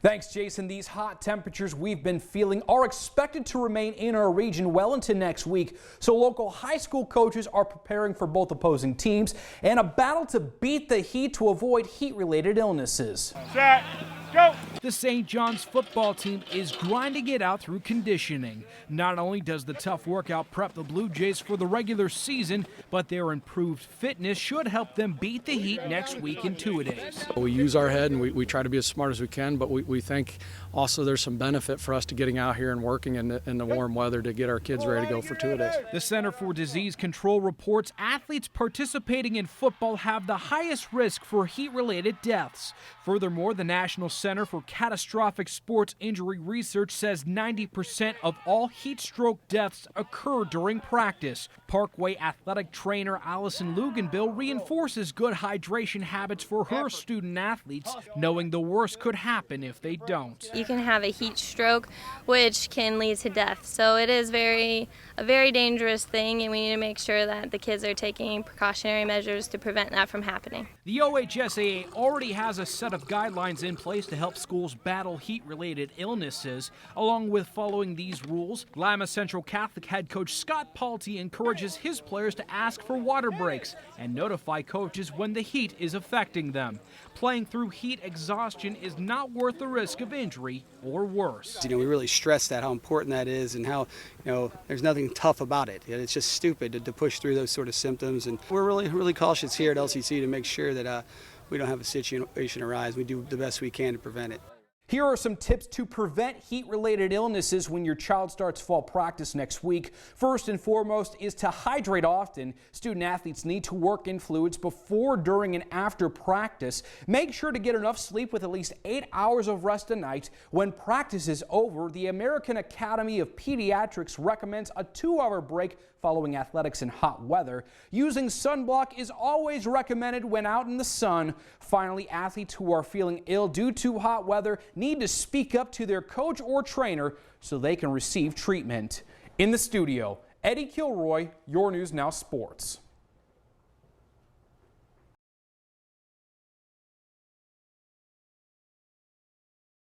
Thanks, Jason. These hot temperatures we've been feeling are expected to remain in our region well into next week. So local high school coaches are preparing for both opposing teams and a battle to beat the heat to avoid heat-related illnesses. Set, go! The St. John's football team is grinding it out through conditioning. Not only does the tough workout prep the Blue Jays for the regular season, but their improved fitness should help them beat the heat next week in two-a-days. We use our head and we try to be as smart as we can, but we think also there's some benefit for us to getting out here and working in the warm weather to get our kids ready to go for two-a-days. The Center for Disease Control reports athletes participating in football have the highest risk for heat-related deaths. Furthermore, the National Center for Catastrophic Sports Injury Research says 90% of all heat stroke deaths occur during practice. Parkway athletic trainer Allison Luganbill reinforces good hydration habits for her student athletes, knowing the worst could happen if they don't. You can have a heat stroke, which can lead to death. So it is a very dangerous thing, and we need to make sure that the kids are taking precautionary measures to prevent that from happening. The OHSAA already has a set of guidelines in place to help schools battle heat-related illnesses. Along with following these rules, Lima Central Catholic head coach Scott Palte encourages his players to ask for water breaks and notify coaches when the heat is affecting them. Playing through heat exhaustion is not worth the risk of injury or worse. We really stress that, how important that is, and how there's nothing tough about it. It's just stupid to push through those sort of symptoms, and we're really cautious here at LCC to make sure that we don't have a situation arise. We do the best we can to prevent it. Here are some tips to prevent heat-related illnesses when your child starts fall practice next week. First and foremost is to hydrate often. Student athletes need to work in fluids before, during, and after practice. Make sure to get enough sleep with at least 8 hours of rest a night. When practice is over, the American Academy of Pediatrics recommends a 2-hour break following athletics in hot weather. Using sunblock is always recommended when out in the sun. Finally, athletes who are feeling ill due to hot weather need to speak up to their coach or trainer so they can receive treatment. In the studio, Eddie Kilroy, Your News Now Sports.